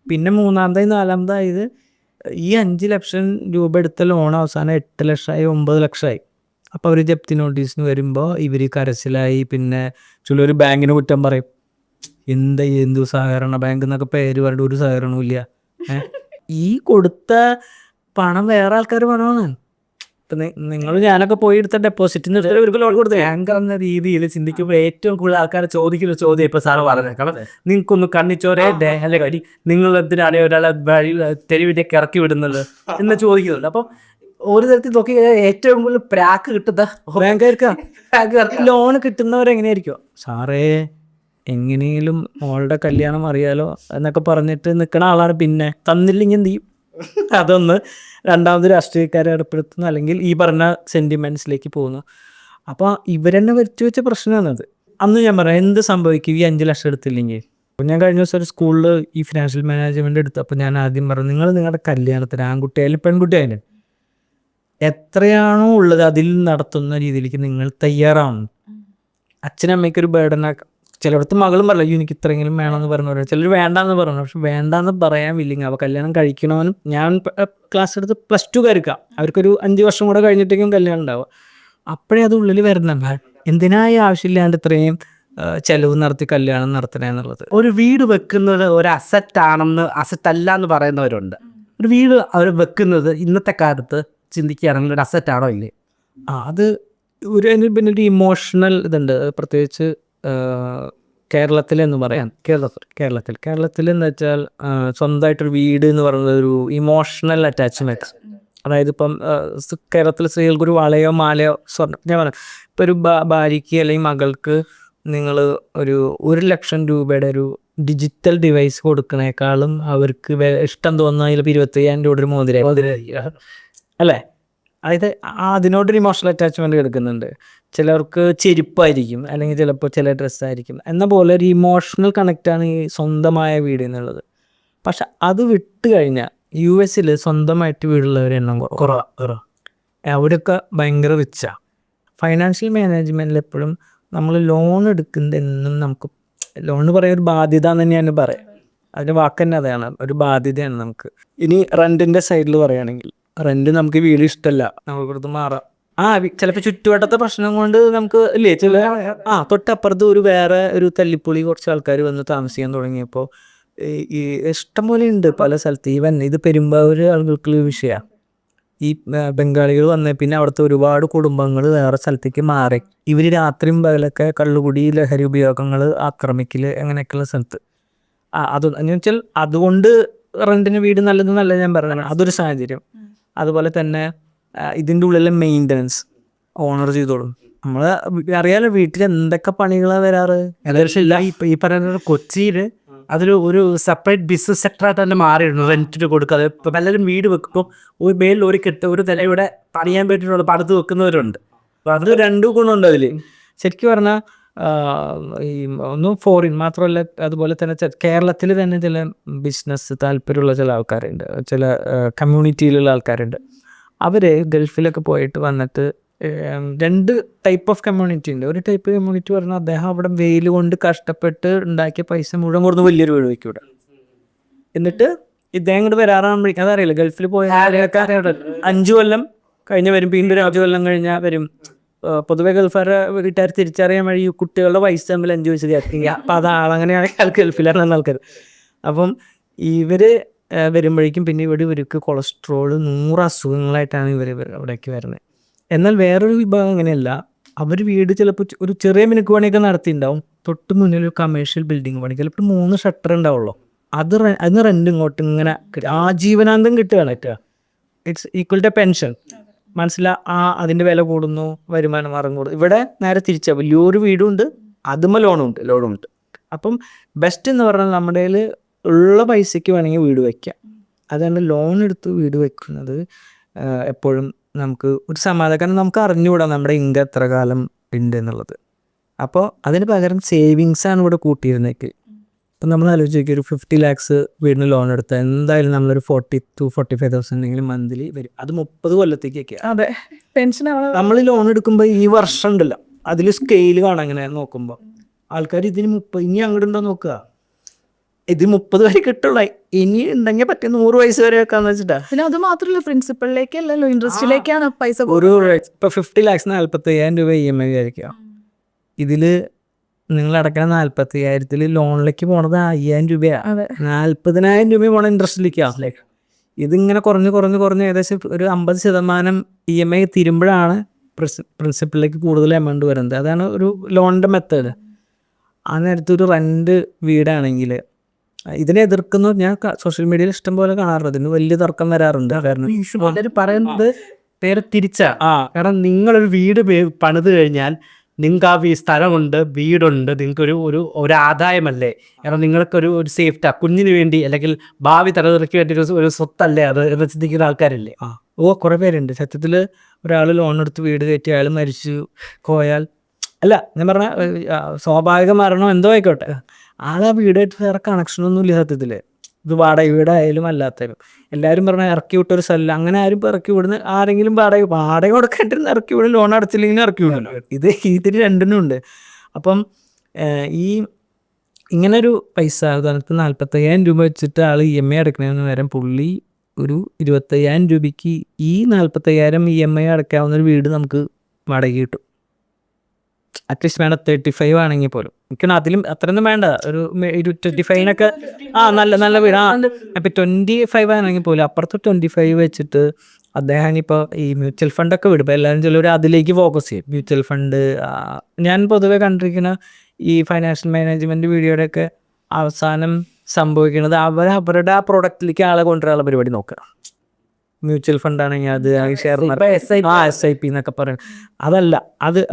പിന്നെ 3-ാമതായി 4-ാമതായത് ഈ 5 ലക്ഷം രൂപ എടുത്ത ലോൺ അവസാനം 8 ലക്ഷമായി 9 ലക്ഷമായി. അപ്പോൾ അവർ ജപ്തി നോട്ടീസിന് വരുമ്പോൾ ഇവർ കരച്ചിലായി. പിന്നെ ചിലർ ബാങ്കിന് കുറ്റം പറയും, എന്തു സഹകരണ ബാങ്ക് എന്നൊക്കെ പേര് പറഞ്ഞിട്ട് ഒരു സഹകരണവും ഇല്ല. ഈ കൊടുത്ത പണം വേറെ ആൾക്കാർ പണമാണ്. ഇപ്പം നിങ്ങൾ ഞാനൊക്കെ പോയി എടുത്ത ഡെപ്പോസിറ്റിന് ഇവർക്ക് ലോൺ കൊടുത്ത് ബാങ്ക് എന്ന രീതിയിൽ ചിന്തിക്കുമ്പോൾ ഏറ്റവും കൂടുതൽ ആൾക്കാരെ ചോദിക്കുന്ന ചോദ്യം ഇപ്പോൾ സാറ് പറഞ്ഞേക്കണം, നിങ്ങൾക്കൊന്ന് കണ്ണിച്ചോരേ അല്ലെ കടി, നിങ്ങൾ എന്തിനാണ് ഒരാളെ തെരുവിലേക്ക് ഇറക്കി വിടുന്നത് എന്ന് ചോദിക്കുന്നുണ്ട്. അപ്പം ഒരു തരത്തിൽ നോക്കി ഏറ്റവും കൂടുതൽ പ്രാക്ക് കിട്ടുന്ന ബാങ്കുകാർക്ക് ലോൺ കിട്ടുന്നവരെങ്ങനെയായിരിക്കും? സാറേ എങ്ങനെയും മോളുടെ കല്യാണം അറിയാലോ എന്നൊക്കെ പറഞ്ഞിട്ട് നിൽക്കുന്ന ആളാണ്. പിന്നെ തന്നില്ലെങ്കിൽ എന്ത് ചെയ്യും? അതൊന്ന്. രണ്ടാമത് രാഷ്ട്രീയക്കാരെ ഏർപ്പെടുത്തുന്നു, അല്ലെങ്കിൽ ഈ പറഞ്ഞ സെൻറ്റിമെൻറ്റ്സിലേക്ക് പോകുന്നു. അപ്പോൾ ഇവരെന്നെ വരുത്തി വെച്ച പ്രശ്നമാണത്. അന്ന് ഞാൻ പറയാം എന്ത് സംഭവിക്കും ഈ 5 ലക്ഷം എടുത്തില്ലെങ്കിൽ. അപ്പോൾ ഞാൻ കഴിഞ്ഞ ദിവസം ഒരു സ്കൂളിൽ ഈ ഫിനാൻഷ്യൽ മാനേജ്മെൻറ്റ് എടുത്തപ്പോൾ ഞാൻ ആദ്യം പറഞ്ഞു, നിങ്ങൾ നിങ്ങളുടെ കല്യാണത്തിന് ആൺകുട്ടിയായാലും പെൺകുട്ടിയായാലും എത്രയാണോ ഉള്ളത് അതിൽ നടത്തുന്ന രീതിയിലേക്ക് നിങ്ങൾ തയ്യാറാണ്. അച്ഛനമ്മയ്ക്കൊരു ബേർഡനാക്കാം. ചിലയിടത്ത് മകളും പറയില്ല എനിക്ക് ഇത്രയെങ്കിലും വേണമെന്ന് പറഞ്ഞവർ, ചിലർ വേണ്ടാന്ന് പറഞ്ഞു. പക്ഷെ വേണ്ടാന്ന് പറയാൻ വില്ലിങ്. അപ്പോൾ കല്യാണം കഴിക്കണമെന്നും ഞാൻ ക്ലാസ് എടുത്ത് +2 അവർക്കൊരു 5 വർഷം കൂടെ കഴിഞ്ഞിട്ടേക്കും കല്യാണം ഉണ്ടാവുക. അപ്പോഴേ അത് ഉള്ളിൽ വരുന്നുണ്ട്, എന്തിനായി ആവശ്യമില്ലാണ്ട് ഇത്രയും ചെലവ് നടത്തി കല്യാണം നടത്തണേ എന്നുള്ളത്. ഒരു വീട് വെക്കുന്നത് ഒരു അസറ്റ് അല്ല എന്ന് പറയുന്നവരുണ്ട്. ഒരു വീട് അവർ വെക്കുന്നത് ഇന്നത്തെ കാലത്ത് ചിന്തിക്കുകയാണെങ്കിൽ ഒരു അസറ്റാണോ ഇല്ലേ? അത് പിന്നെ ഒരു ഇമോഷണൽ ഇതുണ്ട്. പ്രത്യേകിച്ച് കേരളത്തിലെന്ന് പറയാം. കേരളത്തിൽ എന്ന് വെച്ചാൽ സ്വന്തമായിട്ടൊരു വീട് എന്ന് പറയുന്നത് ഒരു ഇമോഷണൽ അറ്റാച്ച്മെൻറ്റ്. അതായത് ഇപ്പം കേരളത്തിലെ സ്ത്രീകൾക്ക് ഒരു വളയോ മാലയോ സ്വർണ്ണം, ഞാൻ പറയാം ഇപ്പം ഒരു ഭാര്യയ്ക്ക് അല്ലെങ്കിൽ മകൾക്ക് നിങ്ങൾ ഒരു 1 ലക്ഷം രൂപയുടെ ഒരു ഡിജിറ്റൽ ഡിവൈസ് കൊടുക്കണേക്കാളും അവർക്ക് ഇഷ്ടം തോന്നുന്ന ചിലപ്പോൾ 25,000 രൂപയുടെ ഒരു മോതിരം അല്ലേ? അതായത് അതിനോടൊരു ഇമോഷണൽ അറ്റാച്ച്മെൻറ്റ് എടുക്കുന്നുണ്ട്. ചിലർക്ക് ചെരുപ്പായിരിക്കും, അല്ലെങ്കിൽ ചിലപ്പോൾ ചില ഡ്രസ്സായിരിക്കും. എന്ന പോലെ ഒരു ഇമോഷണൽ കണക്റ്റാണ് ഈ സ്വന്തമായ വീട് എന്നുള്ളത്. പക്ഷെ അത് വിട്ട് കഴിഞ്ഞാൽ US സ്വന്തമായിട്ട് വീടുള്ളവരെ എണ്ണം കുറവാണ്. അവിടെയൊക്കെ ഭയങ്കര റിച്ചാണ്. ഫൈനാൻഷ്യൽ മാനേജ്മെൻറ്റിൽ എപ്പോഴും നമ്മൾ ലോൺ എടുക്കുന്നത് എന്നും നമുക്ക് ലോൺ പറയാൻ ഒരു ബാധ്യത എന്ന് തന്നെയാണ് പറയാം. അതിൻ്റെ വാക്ക് തന്നെ അതാണ്, ഒരു ബാധ്യതയാണ് നമുക്ക്. ഇനി റെൻറ്റിൻ്റെ സൈഡിൽ പറയുകയാണെങ്കിൽ റെൻറ്റ് നമുക്ക് വീട് ഇഷ്ടമല്ല, നമുക്കിടത്ത് മാറാം. ചിലപ്പോൾ ചുറ്റുവട്ടത്തെ പ്രശ്നം കൊണ്ട് നമുക്ക് ഇല്ലേ തൊട്ടപ്പുറത്ത് വേറെ ഒരു തല്ലിപ്പൊളി കുറച്ച് ആൾക്കാർ വന്ന് താമസിക്കാൻ തുടങ്ങിയപ്പോൾ ഈ ഇഷ്ടം പോലെ ഉണ്ട് പല സ്ഥലത്ത്. ഈവൻ ഇത് പെരുമ്പാവൂർ ആളുകൾക്കുള്ള വിഷയമാണ്. ഈ ബംഗാളികൾ വന്നേ പിന്നെ അവിടുത്തെ ഒരുപാട് കുടുംബങ്ങൾ വേറെ സ്ഥലത്തേക്ക് മാറി. ഇവർ രാത്രിയും പകലൊക്കെ കള്ളുകുടി, ലഹരി ഉപയോഗങ്ങൾ, ആക്രമിക്കൽ, അങ്ങനെയൊക്കെയുള്ള സ്ഥലത്ത്. എന്ന് വെച്ചാൽ അതുകൊണ്ട് റെൻറ്റിന് വീട് നല്ലതെന്നല്ല ഞാൻ പറഞ്ഞത്, അതൊരു സാഹചര്യം. അതുപോലെ തന്നെ ഇതിൻ്റെ ഉള്ളിലെ മെയിൻ്റനൻസ് ഓണർ ചെയ്തോളും. നമ്മൾ അറിയാലോ വീട്ടിൽ എന്തൊക്കെ പണികളാണ് വരാറ്. ഏകദേശം ഇല്ല ഈ പറയുന്നത് കൊച്ചിയിൽ ഒരു സെപ്പറേറ്റ് ബിസിനസ് സെക്ടറായിട്ട് തന്നെ മാറിയിരുന്നു. റെൻറ്റിന് കൊടുക്കാതെ ഇപ്പം പലരും വീട് വെക്കുമ്പോൾ ഒരു മേലിൽ ഒരു നിലയുടെ പണിയാൻ പറ്റിയിട്ടുള്ള പടുത്ത് വെക്കുന്നവരുണ്ട്. അപ്പോൾ അത് 2 ഗുണമുണ്ട് അതിൽ. ശരിക്കും പറഞ്ഞാൽ ഈ ഒന്നും ഫോറിൻ മാത്രമല്ല, അതുപോലെ തന്നെ കേരളത്തിൽ തന്നെ ചില ബിസിനസ് താല്പര്യമുള്ള ചില ആൾക്കാരുണ്ട്, ചില കമ്മ്യൂണിറ്റിയിലുള്ള ആൾക്കാരുണ്ട്. അവർ ഗൾഫിലൊക്കെ പോയിട്ട് വന്നിട്ട് 2 ടൈപ്പ് ഓഫ് കമ്മ്യൂണിറ്റി ഉണ്ട്. ഒരു ടൈപ്പ് കമ്മ്യൂണിറ്റി പറഞ്ഞാൽ അദ്ദേഹം അവിടെ വെയിൽ കൊണ്ട് കഷ്ടപ്പെട്ട് ഉണ്ടാക്കിയ പൈസ മുഴുവൻ കൊടുത്ത് വലിയൊരു വീട് വയ്ക്കും ഇവിടെ. എന്നിട്ട് ഇദ്ദേഹം ഇങ്ങോട്ട് വരാറാകുമ്പോഴേക്കും അതറിയില്ല, ഗൾഫിൽ പോയ ആളുകൾക്ക് 5 കൊല്ലം കഴിഞ്ഞ് വരും, വീണ്ടും 5 കൊല്ലം കഴിഞ്ഞാൽ വരും. പൊതുവെ ഗൾഫാരെ വീട്ടുകാർ തിരിച്ചറിയാൻ വഴി കുട്ടികളുടെ വയസ്സ് തമ്മിൽ 5 വയസ്സ് ചേർക്കുക. അപ്പം അതങ്ങനെയാണ് ഗൾഫിലാണ് ആൾക്കാർ. അപ്പം ഇവർ വരുമ്പോഴേക്കും പിന്നെ ഇവർക്ക് കൊളസ്ട്രോൾ 100 അസുഖങ്ങളായിട്ടാണ് ഇവർ അവിടേക്ക് വരുന്നത്. എന്നാൽ വേറൊരു വിഭാഗം അങ്ങനെയല്ല. അവർ വീട് ചിലപ്പോൾ ഒരു ചെറിയ മിനുക്ക് പണിയൊക്കെ നടത്തിയിട്ടുണ്ടാവും. തൊട്ട് മുന്നിൽ ഒരു കമേഴ്ഷ്യൽ ബിൽഡിംഗ് പണി, ചിലപ്പോൾ 3 ഷട്ടർ ഉണ്ടാവുള്ളൂ. അതിന് റെൻ്റ് ഇങ്ങോട്ട് ഇങ്ങനെ ആജീവനാന്തം കിട്ടുകയാണ്. It's equal to pension. അതിൻ്റെ വില കൂടുന്നു, വരുമാനം മാറും കൂടും. ഇവിടെ നേരെ തിരിച്ചാൽ വലിയൊരു വീടുണ്ട്, അതുമ്മ ലോണുണ്ട്. അപ്പം ബെസ്റ്റ് എന്ന് പറഞ്ഞാൽ നമ്മുടെ കയ്യിൽ ഉള്ള പൈസയ്ക്ക് വേണമെങ്കിൽ വീട് വയ്ക്കാം. അതാണ് ലോൺ എടുത്ത് വീട് വയ്ക്കുന്നത് എപ്പോഴും നമുക്ക് ഒരു സമാധാനം. നമുക്ക് അറിഞ്ഞുകൂടാ നമ്മുടെ ഇൻകം എത്ര കാലം ഉണ്ട് എന്നുള്ളത്. അപ്പോൾ അതിന് പകരം സേവിങ്സാണ് ഇവിടെ കൂട്ടിയിരുന്നേക്ക്. അപ്പം നമ്മൾ ആലോചിക്കുക, ഒരു 50 lakhs വീടിന് ലോൺ എടുത്താൽ എന്തായാലും നമ്മളൊരു 40,000 to 45,000 മന്ത്ലി വരും. അത് 30 കൊല്ലത്തേക്കൊക്കെയാണ്. അതെ, പെൻഷൻ നമ്മൾ ലോൺ എടുക്കുമ്പോൾ ഈ വർഷം ഉണ്ടല്ലോ അതിൽ സ്കെയിൽ കാണാം. അങ്ങനെ നോക്കുമ്പോൾ ആൾക്കാർ ഇതിന് 30 ഇനി അങ്ങോട്ടുണ്ടോ നോക്കുക, ഇത് 30 വരെ കിട്ടുള്ള, ഇനി ഉണ്ടെങ്കിൽ പറ്റിയ 100 വയസ്സ് വരെ വെക്കാന്ന് വെച്ചിട്ടാ. പിന്നെ അത് മാത്രമല്ല, പ്രിൻസിപ്പളിലേക്കല്ലല്ലോ ഇൻട്രസ്റ്റിലേക്കാണ് പൈസ. ഇപ്പൊ 50 lakhs 45,000 രൂപ EMI ആയിരിക്കാം. ഇതിൽ നിങ്ങൾ അടയ്ക്കുന്ന 45,000 ലോണിലേക്ക് പോണത് 5,000 രൂപയാണ്. 40,000 രൂപ പോണ ഇൻട്രസ്റ്റിലേക്കാണ്. ഇതിങ്ങനെ കുറഞ്ഞ് ഏകദേശം ഒരു 50% EMI തീരുമ്പോഴാണ് പ്രിൻസിപ്പളിലേക്ക് കൂടുതൽ എമൗണ്ട് വരുന്നത്. അതാണ് ഒരു ലോണിൻ്റെ മെത്തേഡ്. ആ നേരത്തെ ഒരു റെൻ്റ് വീടാണെങ്കിൽ ഇതിനെ എതിർക്കുന്ന ഞാൻ സോഷ്യൽ മീഡിയയിൽ ഇഷ്ടം പോലെ കാണാറുണ്ട്. ഇതിന് വലിയ തർക്കം വരാറുണ്ട്. കാരണം പറയുന്നത് നേരെ തിരിച്ചാ. കാരണം നിങ്ങളൊരു വീട് പണിത് കഴിഞ്ഞാൽ നിങ്ങൾക്ക് ആ സ്ഥലമുണ്ട്, വീടുണ്ട്, നിങ്ങൾക്ക് ഒരു ആദായമല്ലേ, കാരണം നിങ്ങൾക്കൊരു സേഫ്റ്റി കുഞ്ഞിന് വേണ്ടി അല്ലെങ്കിൽ ഭാവി തലമുറയ്ക്ക് വേണ്ടി ഒരു സ്വത്തല്ലേ അത് എന്ന് ചിന്തിക്കുന്ന ആൾക്കാരല്ലേ. കുറേ പേരുണ്ട് സത്യത്തിൽ. ഒരാൾ ലോൺ എടുത്ത് വീട് കയറ്റി അയാൾ മരിച്ചു പോയാൽ, അല്ല ഞാൻ പറഞ്ഞ സ്വാഭാവിക മരണം എന്തോ ആയിക്കോട്ടെ, ആൾ ആ വീടായിട്ട് വേറെ കണക്ഷനൊന്നും ഇല്ല സത്യത്തിൽ. ഇത് വാടക വീടായാലും അല്ലാത്തരും എല്ലാവരും പറഞ്ഞാൽ ഇറക്കി വിട്ടൊരു സ്ഥലം, അങ്ങനെ ആരും ഇപ്പോൾ ഇറക്കി വിടുന്ന ആരെങ്കിലും വാടക കൊടുക്കേണ്ടിരുന്ന ഇറക്കി വിടും, ലോൺ അടച്ചില്ലെങ്കിൽ ഇറക്കി വിടുമല്ലോ. ഇതിന് രണ്ടിനും ഉണ്ട്. അപ്പം ഈ ഇങ്ങനൊരു പൈസ ഉദാഹരണത്തിന് 45,000 രൂപ വെച്ചിട്ട് ആൾ EMI അടയ്ക്കുന്നതിന് നേരം പുള്ളി ഒരു 25,000 രൂപയ്ക്ക് ഈ 45,000 EMI അടയ്ക്കാവുന്ന ഒരു വീട് നമുക്ക് വാടക കിട്ടും. അറ്റ്ലീസ്റ്റ് വേണ്ട 35 ആണെങ്കിൽ പോലും. എനിക്കാണ് അതിലും അത്രയൊന്നും വേണ്ട, ഒരു 25-നൊക്കെ നല്ല വീട്. അപ്പം 25 ആണെങ്കിൽ പോലും അപ്പുറത്ത് 25 വെച്ചിട്ട് അദ്ദേഹം ഇപ്പോൾ ഈ മ്യൂച്വൽ ഫണ്ടൊക്കെ വിടും. ഇപ്പോൾ എല്ലാവരും ചിലർ അതിലേക്ക് ഫോക്കസ് ചെയ്യും. മ്യൂച്വൽ ഫണ്ട് ഞാൻ പൊതുവെ കണ്ടിരിക്കുന്ന ഈ ഫൈനാൻഷ്യൽ മാനേജ്മെൻറ്റ് വീഡിയോയുടെയൊക്കെ അവസാനം സംഭവിക്കുന്നത് അവരുടെ ആ പ്രൊഡക്റ്റിലേക്ക് ആളെ കൊണ്ടുവരാനുള്ള പരിപാടി നോക്കുക. മ്യൂച്വൽ ഫണ്ടാണെങ്കിൽ അത് ഷെയർ SIP എന്നൊക്കെ പറയും. അതല്ല,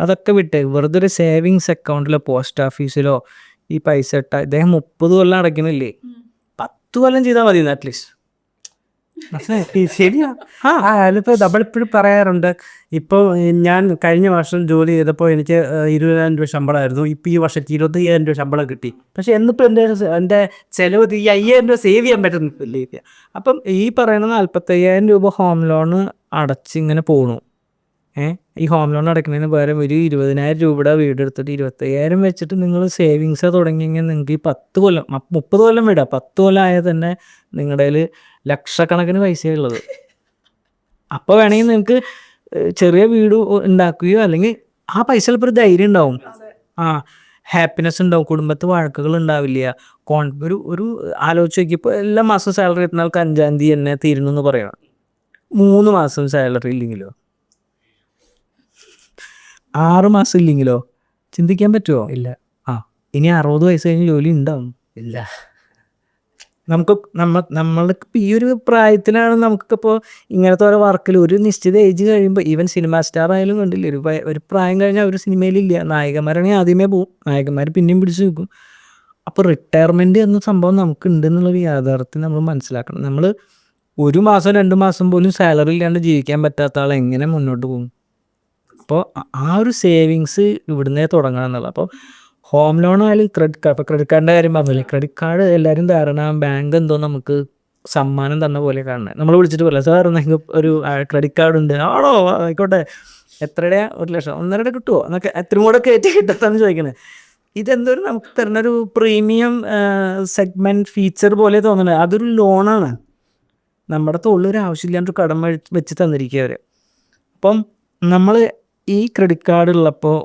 അതൊക്കെ വിട്ട് വെറുതെ ഒരു സേവിങ്സ് അക്കൗണ്ടിലോ പോസ്റ്റ് ഓഫീസിലോ ഈ പൈസ ഇട്ടാൽ ഇദ്ദേഹം 30 കൊല്ലം അടയ്ക്കണില്ലേ, 10 കൊല്ലം ചെയ്താൽ മതി അറ്റ്ലീസ്റ്റ്. ശരിയാ. അതിലിപ്പോൾ നമ്മളിപ്പോഴും പറയാറുണ്ട്, ഇപ്പോൾ ഞാൻ കഴിഞ്ഞ വർഷം ജോലി ചെയ്തപ്പോൾ എനിക്ക് 20,000 രൂപ ശമ്പളമായിരുന്നു. ഇപ്പോൾ ഈ വർഷത്തിൽ 25,000 രൂപ ശമ്പളം കിട്ടി. പക്ഷെ എന്നിപ്പോൾ എൻ്റെ ചിലവ് ഈ 5,000 രൂപ സേവ് ചെയ്യാൻ പറ്റുന്നില്ല. അപ്പം ഈ പറയുന്ന 45,000 രൂപ ഹോം ലോണ് അടച്ചിങ്ങനെ പോകണു. ഈ ഹോം ലോൺ അടയ്ക്കുന്നതിന് പകരം ഒരു 20,000 രൂപയുടെ വീടെടുത്തിട്ട് 25,000 വെച്ചിട്ട് നിങ്ങൾ സേവിങ്സ് തുടങ്ങിയെങ്കിൽ നിങ്ങൾക്ക് ഈ 10 കൊല്ലം 30 കൊല്ലം വിടാം, 10 കൊല്ലം ആയാൽ തന്നെ നിങ്ങളുടെ കയ്യിൽ ലക്ഷക്കണക്കിന് പൈസയുള്ളത്. അപ്പോൾ വേണമെങ്കിൽ നിങ്ങൾക്ക് ചെറിയ വീട് ഉണ്ടാക്കുകയോ അല്ലെങ്കിൽ ആ പൈസ ചിലപ്പോൾ ഒരു ധൈര്യം ഉണ്ടാവും, ഹാപ്പിനെസ് ഉണ്ടാവും, കുടുംബത്തിൽ വഴക്കുകൾ ഉണ്ടാവില്ല. ഒരു ആലോചിച്ച് നോക്കിയപ്പോൾ എല്ലാ മാസവും സാലറി എത്തുന്ന ആൾക്ക് 5-ാം തീയതി തന്നെ തീരുന്നു എന്ന് പറയണം. 3 മാസം സാലറി ഇല്ലെങ്കിലോ, 6 മാസം ഇല്ലെങ്കിലോ ചിന്തിക്കാൻ പറ്റുമോ? ഇല്ല. ഇനി 60 വയസ്സ് കഴിഞ്ഞ് ജോലി ഉണ്ടാവും? ഇല്ല. നമ്മൾക്ക് ഈ ഒരു പ്രായത്തിലാണ് നമുക്കിപ്പോൾ ഇങ്ങനത്തെ ഓരോ വർക്കിൽ ഒരു നിശ്ചിത ഏജ് കഴിയുമ്പോൾ, ഈവൻ സിനിമ സ്റ്റാർ ആയാലും കണ്ടില്ലേ, ഒരു പ്രായം കഴിഞ്ഞാൽ ഒരു സിനിമയിലില്ല. നായകന്മാരാണെങ്കിൽ ആദ്യമേ പോവും, നായകന്മാർ പിന്നെയും പിടിച്ച് നിൽക്കും. അപ്പോൾ റിട്ടയർമെൻറ്റ് എന്ന സംഭവം നമുക്ക് ഉണ്ടെന്നുള്ളൊരു യാഥാർത്ഥ്യം നമ്മൾ മനസ്സിലാക്കണം. നമ്മൾ 1 മാസം 2 മാസം പോലും സാലറി ഇല്ലാണ്ട് ജീവിക്കാൻ പറ്റാത്ത ആൾ എങ്ങനെ മുന്നോട്ട് പോകും? അപ്പോൾ ആ ഒരു സേവിങ്സ് ഇവിടുന്നേ തുടങ്ങണം എന്നുള്ളത്. അപ്പോൾ ഹോം ലോൺ ആയാലും ക്രെഡിറ്റ് കാർഡ്, ഇപ്പോൾ ക്രെഡിറ്റ് കാർഡിൻ്റെ കാര്യം പറഞ്ഞില്ലേ, ക്രെഡിറ്റ് കാർഡ് എല്ലാവരും ധാരണ ബാങ്ക് എന്തോ നമുക്ക് സമ്മാനം തന്ന പോലെ കാണുന്നത്. നമ്മൾ വിളിച്ചിട്ട് പറയാം, സാർ നിങ്ങൾക്ക് ഒരു ക്രെഡിറ്റ് കാർഡ് ഉണ്ട്, ആണോ ആയിക്കോട്ടെ, എത്രയുടെ 1 ലക്ഷം 1.5 കിട്ടുമോ എന്നൊക്കെ എത്രയും കൂടെ കയറ്റി കിട്ടത്താന്ന് ചോദിക്കുന്നത്. ഇതെന്തൊരു നമുക്ക് തരുന്നൊരു പ്രീമിയം സെഗ്മെൻറ്റ് ഫീച്ചർ പോലെ തോന്നുന്നത്. അതൊരു ലോണാണ്, നമ്മുടെ തോളിലൊരു ആവശ്യമില്ലാണ്ട് കടം വെച്ച് തന്നിരിക്കുക അവർ. അപ്പം നമ്മൾ ഈ ക്രെഡിറ്റ് കാർഡ് ഉള്ളപ്പോൾ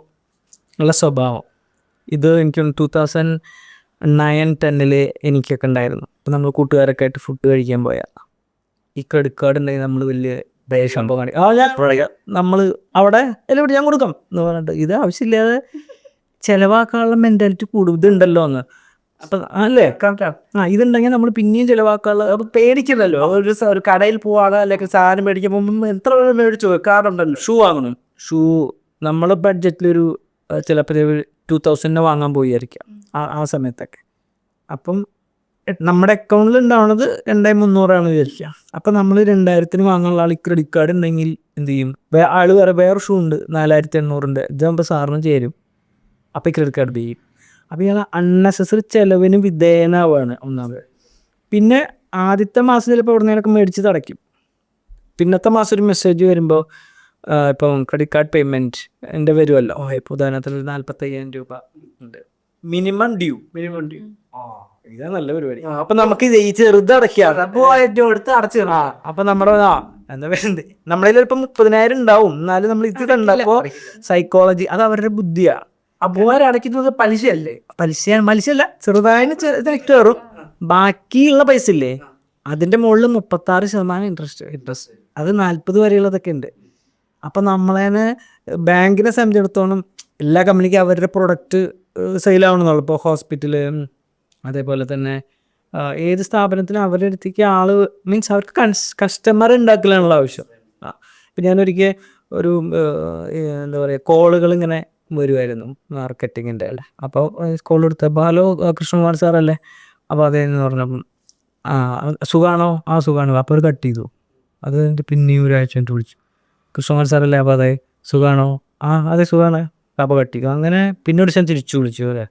ഉള്ള സ്വഭാവം ഇത് എനിക്ക് 2009-10 എനിക്കൊക്കെ ഉണ്ടായിരുന്നു. അപ്പോൾ നമ്മൾ കൂട്ടുകാരൊക്കെ ആയിട്ട് ഫുഡ് കഴിക്കാൻ പോയാൽ ഈ ക്രെഡിറ്റ് കാർഡ് ഉണ്ടെങ്കിൽ നമ്മൾ വലിയ സംഭവം കാണിക്കും. നമ്മൾ അവിടെ എല്ലാം ഞാൻ കൊടുക്കാം എന്ന് പറഞ്ഞിട്ട് ഇത് ആവശ്യമില്ലാതെ ചിലവാക്കാനുള്ള മെൻറ്റാലിറ്റി കൂടുതലുണ്ടല്ലോ എന്ന്. അപ്പം അല്ലേ ഇതുണ്ടെങ്കിൽ നമ്മൾ പിന്നെയും ചിലവാക്കാനുള്ള, അപ്പം പേടിക്കില്ലല്ലോ. ഒരു കടയിൽ പോവാണ് അല്ലെങ്കിൽ സാധനം മേടിക്കുമ്പോൾ എത്ര മേടിച്ചു കാറുണ്ടല്ലോ, ഷൂ വാങ്ങണം. ഷൂ നമ്മൾ ബഡ്ജറ്റിലൊരു ചിലപ്പോൾ 2,000 വാങ്ങാൻ പോയിരിക്കാം ആ സമയത്തൊക്കെ. അപ്പം നമ്മുടെ അക്കൗണ്ടിൽ ഉണ്ടാവുന്നത് 2,300 വിചാരിക്കുക. അപ്പം നമ്മൾ 2,000 വാങ്ങാനുള്ള ആൾ ഈ ക്രെഡിറ്റ് കാർഡ് ഉണ്ടെങ്കിൽ എന്ത് ചെയ്യും? ആൾ വേറെ ഷൂ ഉണ്ട് 4,800 ഇതാകുമ്പോൾ സാറിന് ചേരും. അപ്പോൾ ഈ ക്രെഡിറ്റ് കാർഡ് ചെയ്യും. അപ്പോൾ ഇയാൾ അൺനെസസറി ചിലവിന് വിധേയനാവുകയാണ് ഒന്നാമത്. പിന്നെ ആദ്യത്തെ മാസം ചിലപ്പോൾ ഇവിടെ നിന്നൊക്കെ മേടിച്ച് തടയ്ക്കും. പിന്നത്തെ മാസം ഒരു മെസ്സേജ് വരുമ്പോൾ ഇപ്പം ക്രെഡിറ്റ് കാർഡ് പേയ്മെൻറ്റ് എൻ്റെ വരുമല്ലോ, ഇപ്പോൾ ഉദാഹരണത്തിന് 45,000 രൂപ ഉണ്ട് മിനിമം ഡ്യൂ. ഇതാ നല്ല പരിപാടി. അപ്പം നമുക്ക് ഈ ചെറുത് അടയ്ക്കാം, അപ്പം നമ്മുടെ എന്താ പറയുന്നത്, നമ്മളെ ചിലപ്പോൾ 30,000 ഉണ്ടാവും, എന്നാലും നമ്മൾ ഇത് കണ്ടപ്പോൾ സൈക്കോളജി അത് അവരുടെ ബുദ്ധിയാണ്. അടയ്ക്കുന്നത് പലിശയല്ലേ? പലിശയല്ല, ചെറുതായി കയറും. ബാക്കിയുള്ള പൈസ ഇല്ലേ അതിൻ്റെ മുകളിൽ 36% ഇൻട്രസ്റ്റ്. അത് 40 വരെയുള്ളതൊക്കെ ഉണ്ട്. അപ്പം നമ്മളതിനെ ബാങ്കിനെ സംബന്ധിച്ചിടത്തോളം എല്ലാ കമ്പനിക്കും അവരുടെ പ്രൊഡക്റ്റ് സെയിലാവണമെന്നുള്ളൂ. ഇപ്പോൾ ഹോസ്പിറ്റല് അതേപോലെ തന്നെ ഏത് സ്ഥാപനത്തിനും അവരുടെ അടുത്തേക്ക് ആൾ മീൻസ് അവർക്ക് കസ്റ്റമർ ഉണ്ടാക്കലാണുള്ള ആവശ്യം. ഇപ്പം ഞാനൊരിക്കൽ ഒരു എന്താ പറയുക കോളുകൾ ഇങ്ങനെ വരുമായിരുന്നു മാർക്കറ്റിങ്ങിൻ്റെ അല്ലേ. അപ്പോൾ സ്കൂളിൽ എടുത്തപ്പോൾ ഹലോ കൃഷ്ണകുമാർ സാറല്ലേ, അപ്പോൾ അതേന്ന് പറഞ്ഞപ്പം ആ സുഖമാണോ, ആ സുഖമാണ്. അപ്പോൾ ഒരു കട്ട് ചെയ്തു. അത് കഴിഞ്ഞിട്ട് പിന്നെയും ഒരാഴ്ച കഴിഞ്ഞിട്ട് വിളിച്ചു, കൃഷ്ണകുമാർ സാറല്ലേ, അപ്പോൾ അതെ സുഖമാണോ, ആ അതെ സുഖമാണ്, അപ്പോൾ കട്ട് ചെയ്തു. അങ്ങനെ പിന്നെ ഒരു ദിവസം തിരിച്ചു വിളിച്ചു അല്ലേ.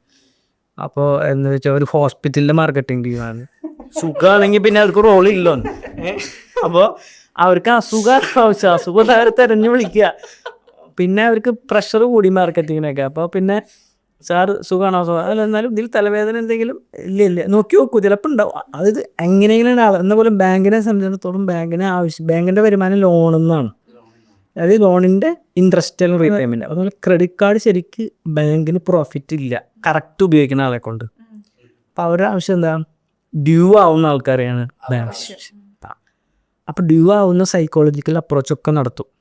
അപ്പോൾ എന്ന് വെച്ചാൽ ഒരു ഹോസ്പിറ്റലിൻ്റെ മാർക്കറ്റിംഗ് ടീമാണ്. സുഖമാണെങ്കിൽ പിന്നെ അവർക്ക് റോളില്ലോ. അപ്പോൾ അവർക്ക് അസുഖം തെരഞ്ഞു വിളിക്കുക. പിന്നെ അവർക്ക് പ്രഷർ കൂടി മാർക്കറ്റിങ്ങിനൊക്കെ. അപ്പോൾ പിന്നെ സാർ സുഖമാണോ, സുഖം അല്ല, എന്നാലും ഇതിൽ തലവേദന എന്തെങ്കിലും ഇല്ല നോക്കി നോക്കൂ, ചിലപ്പോൾ ഉണ്ടാവും. അത് എങ്ങനെയെങ്കിലും എന്ന പോലെ ബാങ്കിനെ സംബന്ധിച്ചിടത്തോളം ബാങ്കിൻ്റെ വരുമാനം ലോണെന്നാണ്. അതായത് ലോണിൻ്റെ ഇൻട്രസ്റ്റ് റീപേയ്മെൻറ്റ്. അതുപോലെ ക്രെഡിറ്റ് കാർഡ് ശരിക്ക് ബാങ്കിന് പ്രോഫിറ്റ് ഇല്ല കറക്റ്റ് ഉപയോഗിക്കുന്ന ആളെ കൊണ്ട്. അപ്പോൾ അവരുടെ ആവശ്യം എന്താ, ഡ്യൂ ആവുന്ന ആൾക്കാരെയാണ് ബാങ്ക്. അപ്പോൾ ഡ്യൂ ആവുന്ന സൈക്കോളജിക്കൽ അപ്രോച്ചൊക്കെ നടത്തും.